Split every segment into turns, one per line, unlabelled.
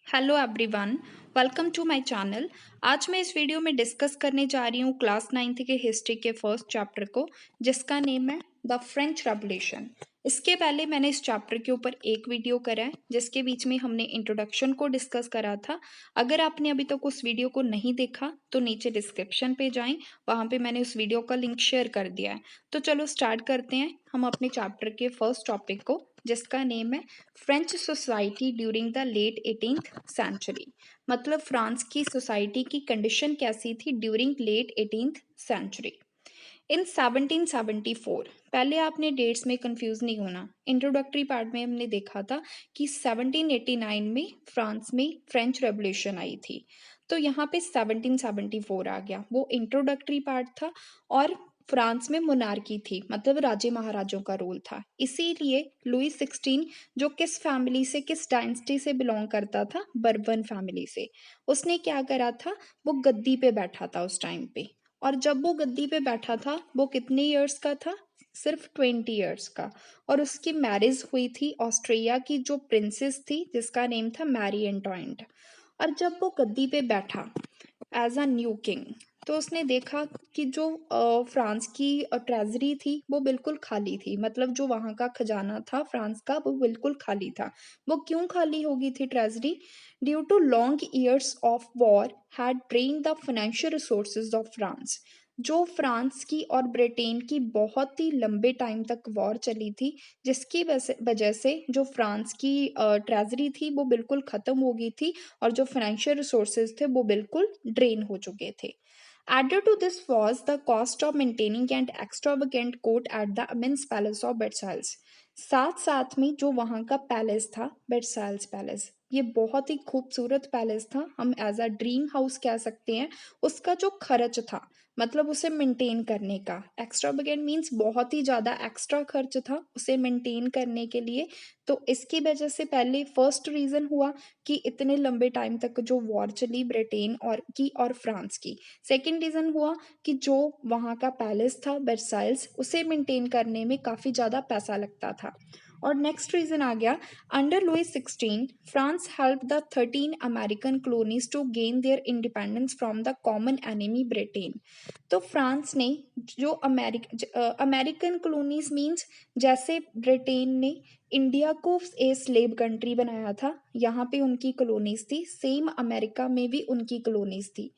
Hello everyone, welcome to my channel. आज मैं इस वीडियो में डिस्कस करने जा रही हूँ क्लास 9th के हिस्ट्री के फर्स्ट चैप्टर को, जिसका नेम है द फ्रेंच रेवोल्यूशन। इसके पहले मैंने इस चैप्टर के ऊपर एक वीडियो करा है, जिसके बीच में हमने इंट्रोडक्शन को डिस्कस करा था। अगर आपने अभी तक उस वीडियो को नहीं देखा तो नीचे डिस्क्रिप्शन पे जाएं, वहाँ पे मैंने उस वीडियो का लिंक शेयर कर दिया है। तो चलो स्टार्ट करते हैं हम अपने चैप्टर के फर्स्ट टॉपिक को, जिसका नेम है French society during the late 18th century. मतलब फ्रांस की सोसाइटी की कंडीशन कैसी थी ड्यूरिंग लेट 18th सेंचुरी। इन 1774, पहले आपने डेट्स में कंफ्यूज नहीं होना। इंट्रोडक्टरी पार्ट में हमने देखा था कि 1789 में फ्रांस में फ्रेंच रेवोल्यूशन आई थी, तो यहाँ पे 1774 आ गया, वो इंट्रोडक्टरी पार्ट था। और फ्रांस में मोनार्की थी, मतलब राजे महाराजों का रोल था। इसीलिए लुई 16 जो किस फैमिली से, किस डायनेस्टी से बिलोंग करता था, बर्बन फैमिली से, उसने क्या करा था, वो गद्दी पे बैठा था उस टाइम पे। और जब वो गद्दी पे बैठा था वो कितने इयर्स का था, सिर्फ 20 इयर्स का। और उसकी मैरिज हुई थी ऑस्ट्रिया की जो प्रिंसेस थी, जिसका नेम था मैरी एंटोइंट। और जब वो गद्दी पे बैठा एज अ न्यू किंग, तो उसने देखा कि जो फ्रांस की ट्रेजरी थी वो बिल्कुल खाली थी। मतलब जो वहाँ का खजाना था फ्रांस का, वो बिल्कुल खाली था। वो क्यों खाली होगी थी treasury? Due to long years of war had drain the financial resources of France. जो फ्रांस की और ब्रिटेन की बहुत ही लंबे टाइम तक वॉर चली थी, जिसकी वजह से जो फ्रांस की ट्रेजरी थी वो बिल्कुल ख़त्म हो गई थी, और जो फाइनेंशियल रिसोर्सेज थे वो बिल्कुल ड्रेन हो चुके थे। Added to this was the cost of maintaining an extravagant court at the immense palace of Versailles। साथ साथ में जो वहाँ का पैलेस था, वर्साइल्स पैलेस, ये बहुत ही खूबसूरत पैलेस था, हम एज अ ड्रीम हाउस कह सकते हैं। उसका जो खर्च था, मतलब उसे मेंटेन करने का, एक्स्ट्रावेगेंट मीन्स बहुत ही ज़्यादा एक्स्ट्रा खर्च था उसे मेंटेन करने के लिए। तो इसकी वजह से पहले फर्स्ट रीज़न हुआ कि इतने लंबे टाइम तक जो वॉर चली ब्रिटेन और फ्रांस की। सेकेंड रीज़न हुआ कि जो वहाँ का पैलेस था वर्साइल्स, उसे मेंटेन करने में काफ़ी ज़्यादा पैसा लगता था। और नेक्स्ट रीज़न आ गया, under Louis 16 France help the 13 American colonies to gain their independence from the common enemy Britain. तो फ्रांस ने जो अमेरिकन कॉलोनीज मीन्स, जैसे ब्रिटेन ने इंडिया को ए स्लेव कंट्री बनाया था, यहाँ पे उनकी कॉलोनीज थी, सेम अमेरिका में भी उनकी कॉलोनीज थी।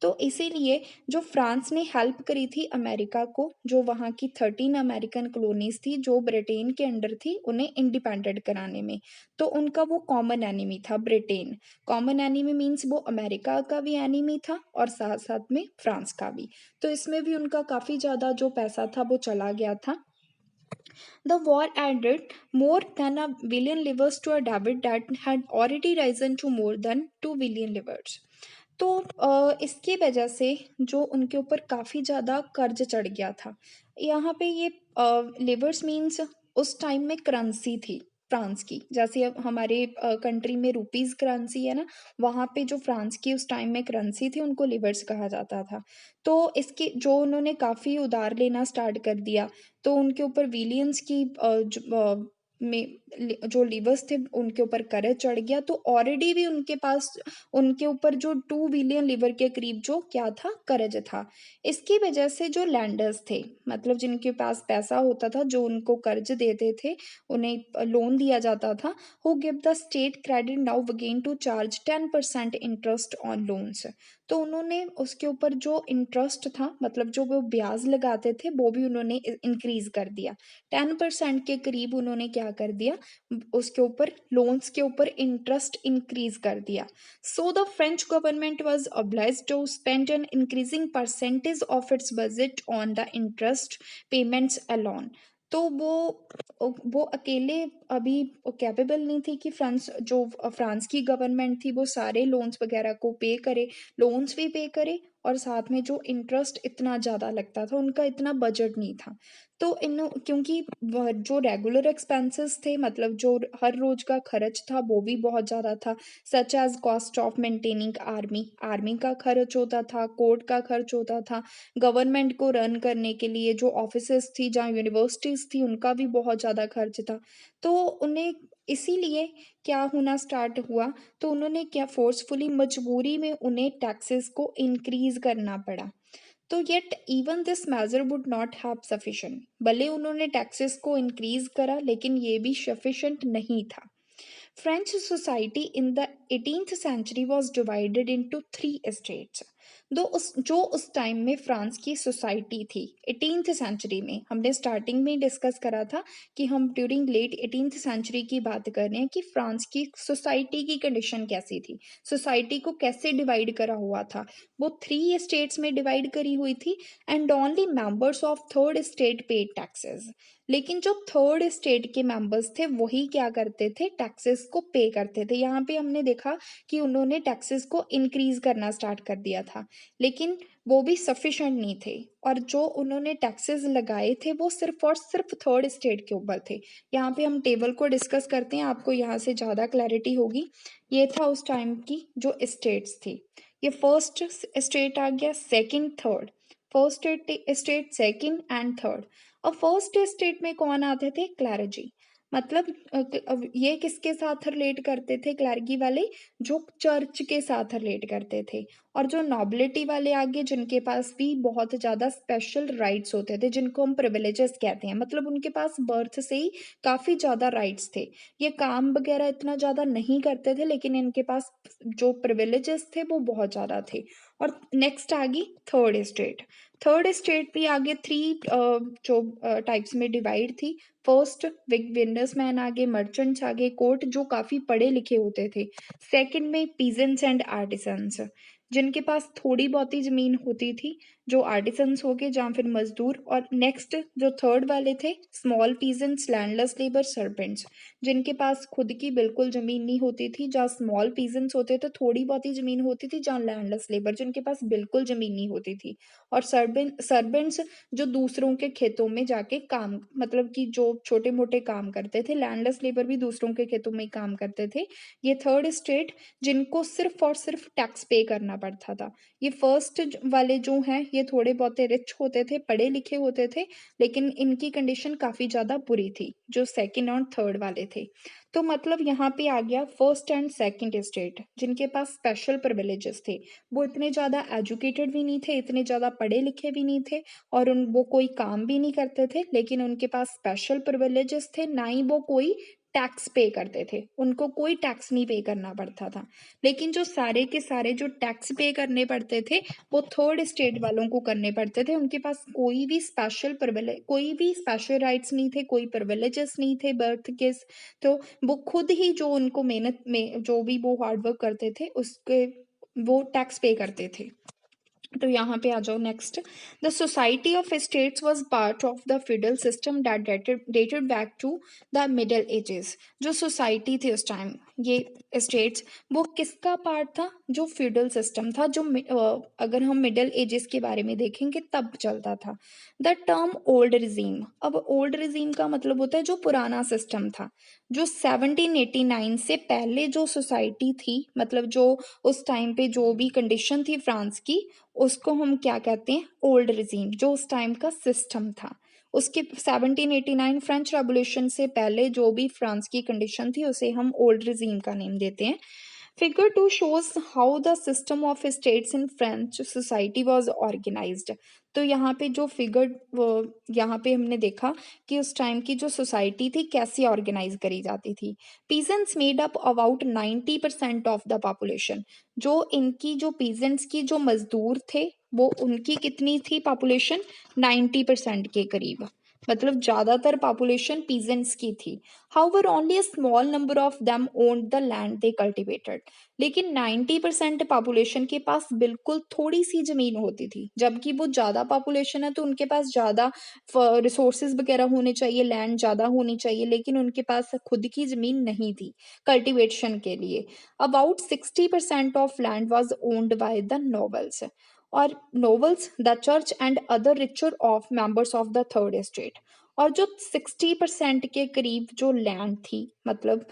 तो इसीलिए जो फ्रांस ने हेल्प करी थी अमेरिका को, जो वहाँ की 13 अमेरिकन कॉलोनीज थी जो ब्रिटेन के अंडर थी, उन्हें इंडिपेंडेंट कराने में। तो उनका वो कॉमन एनिमी था ब्रिटेन। कॉमन एनिमी मीन्स वो अमेरिका का भी एनिमी था और साथ साथ में फ्रांस का भी। तो इसमें भी उनका काफ़ी ज़्यादा जो पैसा था वो चला गया था। The war added more than a billion livers to a debt that had already risen to more than 2 billion livers। तो इसकी वजह से जो उनके ऊपर काफ़ी ज़्यादा कर्ज चढ़ गया था। यहाँ पे ये लिवर्स मीन्स उस टाइम में करेंसी थी फ्रांस की, जैसे अब हमारे कंट्री में रुपीज़ करेंसी है ना, वहाँ पे जो फ्रांस की उस टाइम में करेंसी थी उनको लिवर्स कहा जाता था। तो इसके जो उन्होंने काफ़ी उधार लेना स्टार्ट कर दिया, तो उनके ऊपर विलियंस की जो लिवर्स थे उनके ऊपर कर्ज चढ़ गया। तो ऑलरेडी भी उनके पास, उनके ऊपर जो 2 बिलियन लिवर के करीब जो क्या था, कर्ज था। इसकी वजह से जो लैंडर्स थे, मतलब जिनके पास पैसा होता था, जो उनको कर्ज देते थे, उन्हें लोन दिया जाता था, who give the state credit now again to charge 10% interest on loans. तो उन्होंने उसके ऊपर जो इंटरेस्ट था, मतलब जो वो ब्याज लगाते थे, वो भी उन्होंने इंक्रीज कर दिया। 10% के करीब उन्होंने क्या कर दिया, उसके ऊपर लोन्स के ऊपर इंटरेस्ट इंक्रीज कर दिया। So the French government was obliged to spend an increasing percentage of its budget on the interest payments alone. तो वो अकेले अभी कैपेबल नहीं थी कि फ्रांस की गवर्नमेंट थी वो सारे लोन्स वगैरह को पे करे, लोन्स भी पे करे, और साथ में जो इंटरेस्ट इतना ज़्यादा लगता था, उनका इतना बजट नहीं था। तो इन क्योंकि जो रेगुलर एक्सपेंसेस थे, मतलब जो हर रोज का खर्च था, वो भी बहुत ज़्यादा था। Such as cost of maintaining army, army का खर्च होता था, कोर्ट का खर्च होता था, गवर्नमेंट को रन करने के लिए जो ऑफिसेज थी, जहाँ यूनिवर्सिटीज़ थी, उनका भी बहुत ज़्यादा खर्च था। तो उन्हें इसीलिए क्या होना स्टार्ट हुआ, तो उन्होंने क्या फोर्सफुली मजबूरी में उन्हें टैक्सेस को इंक्रीज करना पड़ा। तो yet even this measure would not have sufficient, भले उन्होंने टैक्सेस को इंक्रीज करा लेकिन ये भी सफिशिएंट नहीं था। French society in the 18th century was divided into three estates. जो उस टाइम में फ्रांस की सोसाइटी थी 18th सेंचुरी में, हमने स्टार्टिंग में डिस्कस करा था कि हम ड्यूरिंग लेट 18th सेंचुरी की बात कर रहे हैं कि फ्रांस की सोसाइटी की कंडीशन कैसी थी, सोसाइटी को कैसे डिवाइड करा हुआ था। वो 3 स्टेट्स में डिवाइड करी हुई थी and only members of third state paid taxes. लेकिन जो थर्ड स्टेट के मेंबर्स थे वही क्या करते थे, टैक्सेस को पे करते थे। यहाँ पे हमने देखा कि उन्होंने टैक्सेस को इंक्रीज करना स्टार्ट कर दिया था, लेकिन वो भी सफिशेंट नहीं थे, और जो उन्होंने टैक्सेस लगाए थे वो सिर्फ और सिर्फ थर्ड स्टेट के ऊपर थे। यहाँ पे हम टेबल को डिस्कस करते हैं, आपको यहाँ से ज़्यादा क्लैरिटी होगी। ये था उस टाइम की जो स्टेट्स थी। ये फर्स्ट स्टेट आ गया, second, third. First state, second and third. और फर्स्ट स्टेट में कौन आते थे, क्लैरिजी। मतलब ये किसके साथ रिलेट करते थे क्लैरिगी वाले, जो चर्च के साथ रिलेट करते थे। और जो नॉबिलिटी वाले आगे, जिनके पास भी बहुत ज़्यादा स्पेशल राइट्स होते थे, जिनको हम प्रिविलेजेस कहते हैं, मतलब उनके पास बर्थ से ही काफ़ी ज़्यादा राइट्स थे। ये काम वगैरह इतना ज़्यादा नहीं करते थे, लेकिन इनके पास जो प्रिविलेजेस थे वो बहुत ज़्यादा थे। और नेक्स्ट आ गई थर्ड स्टेट। थर्ड स्टेट भी आगे 3 जो टाइप्स में डिवाइड थी। फर्स्ट बिजनेसमैन आगे, मर्चेंट्स आगे, कोर्ट जो काफ़ी पढ़े लिखे होते थे। सेकंड में पीजेंट्स एंड आर्टिसंस, जिनके पास थोड़ी बहुत ही ज़मीन होती थी, जो आर्टिसंस हो गए या फिर मजदूर। और नेक्स्ट जो थर्ड वाले थे, small peasants, landless labour, servants, जिनके पास खुद की बिल्कुल ज़मीन नहीं होती थी। जहाँ स्मॉल पीजेंट्स होते थे थोड़ी बहुत ही ज़मीन होती थी, जहाँ लैंडलेस लेबर जिनके पास बिल्कुल ज़मीन नहीं होती थी। और सर्वेंट्स जो दूसरों के खेतों में जाके काम, मतलब कि जो छोटे मोटे काम करते थे। लैंडलेस लेबर भी दूसरों के खेतों में ही काम करते थे। ये थर्ड स्टेट, जिनको सिर्फ और सिर्फ टैक्स पे करना पड़ता था। ये फर्स्ट वाले जो हैं ये थोड़े बहुत रिच होते थे, पढ़े लिखे होते थे, लेकिन इनकी कंडीशन काफ़ी ज़्यादा बुरी थी, जो सेकंड और थर्ड वाले थे। तो मतलब यहाँ पे आ गया फर्स्ट एंड सेकंड स्टेट, जिनके पास स्पेशल प्रिविलेजेस थे। वो इतने ज़्यादा एजुकेटेड भी नहीं थे, इतने ज़्यादा पढ़े लिखे भी नहीं थे, और वो कोई काम भी नहीं करते थे, लेकिन उनके पास स्पेशल प्रिविलेजेस थे। ना ही वो कोई टैक्स पे करते थे, उनको कोई टैक्स नहीं पे करना पड़ता था। लेकिन जो सारे के सारे जो टैक्स पे करने पड़ते थे वो थर्ड स्टेट वालों को करने पड़ते थे। उनके पास कोई भी स्पेशल प्रिविलेज, कोई भी स्पेशल राइट्स नहीं थे, कोई प्रिविलेजेस नहीं थे बर्थ के। तो वो खुद ही जो उनको मेहनत में जो भी वो हार्डवर्क करते थे उसके वो टैक्स पे करते थे। तो यहाँ पे आ जाओ next. The society of estates was part of the feudal system that dated back to the middle ages. जो सोसाइटी थी उस टाइम, ये स्टेट्स, वो किसका पार्ट था, जो फ्यूडल सिस्टम था, जो अगर हम मिडल एजेस के बारे में देखेंगे तब चलता था। द टर्म ओल्ड रिजीम, अब ओल्ड रिजीम का मतलब होता है जो पुराना सिस्टम था, जो 1789 से पहले जो सोसाइटी थी, मतलब जो उस टाइम पे जो भी कंडीशन थी फ्रांस की, उसको हम क्या कहते हैं, ओल्ड रिजीम, जो उस टाइम का सिस्टम था। उसके 1789 फ्रेंच रेवोल्यूशन से पहले जो भी फ्रांस की कंडीशन थी उसे हम ओल्ड रिजीम का नेम देते हैं। Figure 2 shows how the system of states in French society was organized। तो यहाँ पे जो फिगर, यहाँ पे हमने देखा कि उस टाइम की जो सोसाइटी थी कैसे ऑर्गेनाइज करी जाती थी। Peasants made up about 90% of the population. जो इनकी जो पीजेंट्स की जो मजदूर थे वो उनकी कितनी थी पॉपुलेशन, 90% के करीब, मतलब ज़्यादातर पॉपुलेशन पीजेंट्स की थी। However only a small number of them owned the land they cultivated. लेकिन 90% पॉपुलेशन के पास बिल्कुल थोड़ी सी ज़मीन होती थी, जबकि वो ज़्यादा पॉपुलेशन है तो उनके पास ज़्यादा रिसोर्सेज वगैरह होने चाहिए, लैंड ज़्यादा होनी चाहिए, लेकिन उनके पास खुद की ज़मीन नहीं थी कल्टिवेशन के लिए। About 60% of land was owned by the nobles, और nobles, the church and other richer of members of the third state. और जो 60% के करीब जो लैंड थी, मतलब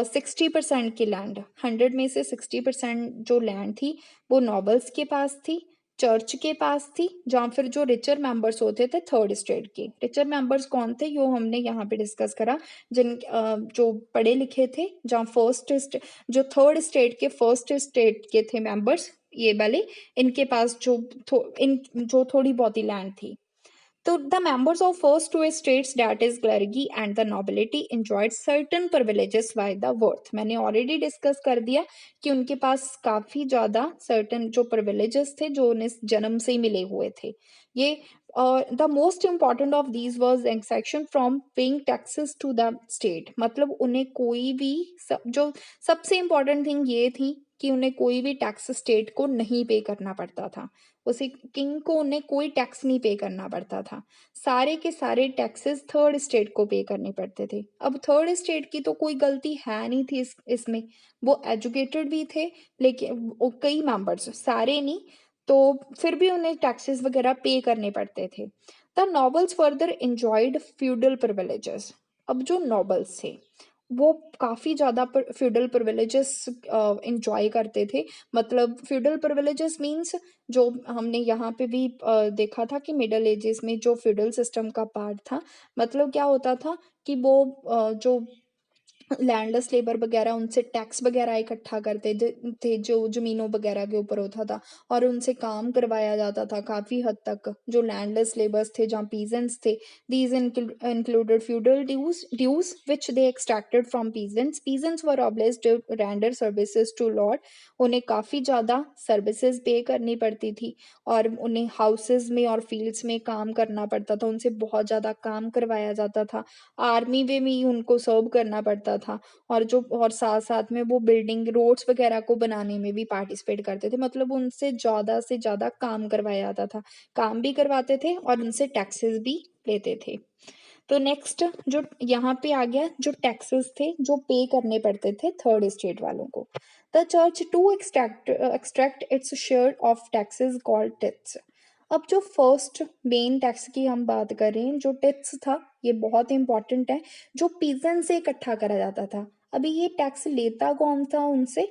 60% की लैंड, 100 में से 60% जो लैंड थी वो नोबल्स के पास थी, चर्च के पास थी, जहाँ फिर जो रिचर मेंबर्स होते थे थर्ड स्टेट के। रिचर मेंबर्स कौन थे, यो हमने यहाँ पे डिस्कस करा, जो पढ़े लिखे थे, जहाँ जो थर्ड स्टेट के फर्स्ट स्टेट के थे मेंबर्स, ये वाले, इनके पास जो थोड़ी बहुत ही लैंड थी। तो the members of first two states, that is clergy and the nobility, enjoyed certain privileges by the birth. मैंने already discuss कर दिया कि उनके पास काफी ज्यादा certain जो privileges थे जो उन्हें जन्म से ही मिले हुए थे। ये the most important of these was exemption from paying taxes to the state। मतलब उन्हें कोई भी जो सबसे important thing ये थी कि उन्हें कोई भी टैक्स स्टेट को नहीं पे करना पड़ता था। उसे किंग को उन्हें कोई टैक्स नहीं पे करना पड़ता था। सारे के सारे टैक्सेस थर्ड स्टेट को पे करने पड़ते थे। अब थर्ड स्टेट की तो कोई गलती है नहीं थी इसमें। वो एजुकेटेड भी थे, लेकिन कई मेंबर्स, सारे नहीं, तो फिर भी उन्हें टैक्सेस वगैरह पे करने पड़ते थे। The nobles further enjoyed feudal privileges. अब जो नॉबल्स थे वो काफी ज्यादा फ्यूडल प्रिविलेजेस इंजॉय करते थे। मतलब फ्यूडल प्रिविलेजेस मींस जो हमने यहाँ पे भी देखा था कि मिडल एजेस में जो फ्यूडल सिस्टम का पार्ट था, मतलब क्या होता था कि वो जो लैंडलेस लेबर वगैरह उनसे टैक्स वगैरह इकट्ठा करते थे जो जमीनों वगैरह के ऊपर होता था, और उनसे काम करवाया जाता था काफी हद तक। जो लैंडलेस लेबर्स थे, जहाँ पीजेंट्स थे, these included feudal dues which they extracted from peasants. Peasants were obliged to render services to lord। उन्हें काफी ज्यादा सर्विसेज पे करनी पड़ती थी, और उन्हें हाउसेज में और फील्ड्स में काम करना पड़ता था, उनसे बहुत ज्यादा काम करवाया जाता था। आर्मी में भी उनको सर्व करना पड़ता था, और साथ साथ में वो बिल्डिंग रोड्स वगैरह को बनाने में भी पार्टिसिपेट करते थे। मतलब उनसे से ज्यादा काम करवाया जाता था, काम भी करवाते थे और उनसे टैक्सेस भी लेते थे। तो नेक्स्ट जो यहाँ पे आ गया, जो टैक्सेस थे जो पे करने पड़ते थे थर्ड स्टेट वालों को। The church to extract its share of taxes called tithes. अब जो फर्स्ट मेन टैक्स की हम बात करें, जो टिथ्स था, ये बहुत इंपॉर्टेंट है, जो पीजन से इकट्ठा करा जाता था। अभी ये टैक्स लेता कौन था उनसे,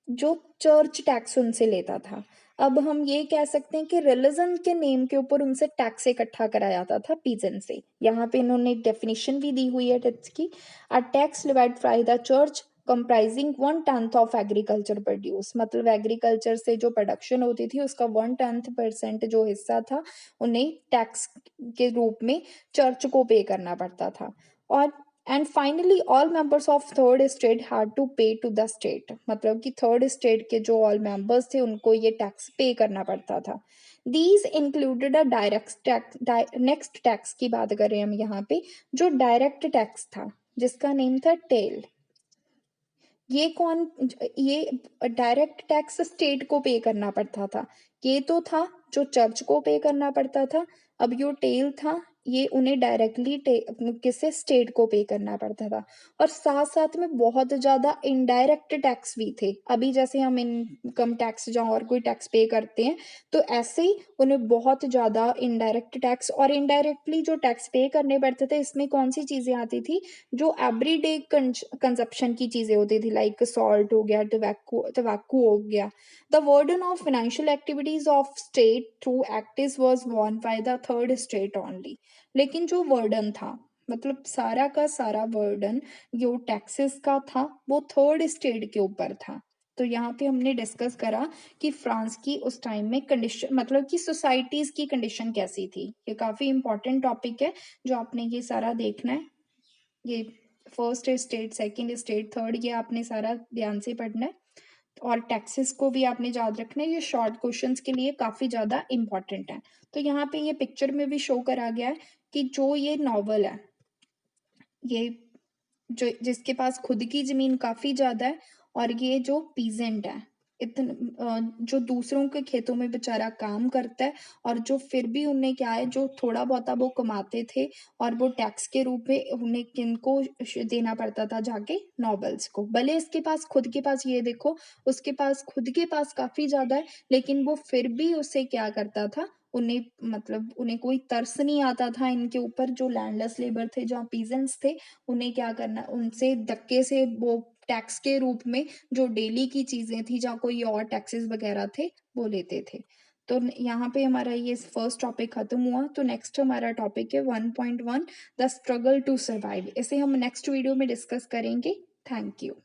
जो चर्च टैक्स उनसे लेता था। अब हम ये कह सकते हैं कि रिलीजन के नेम के ऊपर उनसे टैक्स इकट्ठा करा जाता था पीजन से। यहाँ पे इन्होंने डेफिनेशन भी दी हुई है टैक्स की। A tax levied by the church comprising 1/10 of agriculture produce. मतलब एग्रीकल्चर से जो प्रोडक्शन होती थी उसका 1/10% जो हिस्सा था उन्हें टैक्स के रूप में चर्च को पे करना पड़ता था। और and finally all members of third estate had to pay to the state. मतलब कि थर्ड स्टेट के जो ऑल मेंबर्स थे उनको ये टैक्स पे करना पड़ता था। These included a direct tax. Next tax की बात करें हम यहाँ पे, जो डायरेक्ट टैक्स था जिसका नेम था टेल। ये डायरेक्ट टैक्स स्टेट को पे करना पड़ता था। ये तो था जो चर्च को पे करना पड़ता था। अब जो टेल था ये उन्हें डायरेक्टली किसे स्टेट को पे करना पड़ता था। और साथ साथ में बहुत ज्यादा इनडायरेक्ट टैक्स भी थे। अभी जैसे हम इनकम टैक्स जहाँ और कोई टैक्स पे करते हैं, तो ऐसे ही उन्हें बहुत ज्यादा इनडायरेक्ट टैक्स और इनडायरेक्टली जो टैक्स पे करने पड़ते थे, इसमें कौन सी चीजें आती थी, जो एवरीडे कंजप्शन की चीजें होती थी, लाइक सॉल्ट हो गया, टबैको हो गया। The burden of financial activities of state through acts was borne by the third state only. लेकिन जो वर्डन था, मतलब सारा का सारा वर्डन जो टैक्सेस का था वो थर्ड स्टेट के ऊपर था। तो यहाँ पे हमने डिस्कस करा कि फ्रांस की उस टाइम में कंडीशन, मतलब कि सोसाइटीज की कंडीशन कैसी थी। ये काफी इंपॉर्टेंट टॉपिक है जो आपने ये सारा देखना है। ये first state, second state, third, ये आपने सारा ध्यान से पढ़ना है। और टैक्सेस को भी आपने याद रखना है। ये शॉर्ट क्वेश्चंस के लिए काफी ज्यादा इंपॉर्टेंट है। तो यहाँ पे ये पिक्चर में भी शो करा गया है कि जो ये नॉवल है, ये जो जिसके पास खुद की जमीन काफी ज्यादा है, और ये जो पीजेंट है, जो दूसरों के खेतों में बेचारा काम करता है, और जो फिर भी उन्हें क्या है, जो थोड़ा बहुता वो कमाते थे, और वो टैक्स के रूप में उन्हें किनको देना पड़ता था, जाके नॉबल्स को। भले इसके पास खुद के पास, ये देखो, उसके पास खुद के पास काफी ज्यादा है, लेकिन वो फिर भी उसे क्या करता था, उन्हें, मतलब उन्हें कोई तरस नहीं आता था इनके ऊपर, जो लैंडलेस लेबर थे, जहाँ पीजेंट्स थे, उन्हें क्या करना, उनसे धक्के से वो टैक्स के रूप में जो डेली की चीजें थी, जहाँ कोई और टैक्सेस वगैरह थे, वो लेते थे। तो यहाँ पे हमारा ये फर्स्ट टॉपिक खत्म हुआ। तो नेक्स्ट हमारा टॉपिक है 1.1 द स्ट्रगल टू सर्वाइव। इसे हम नेक्स्ट वीडियो में डिस्कस करेंगे। Thank you.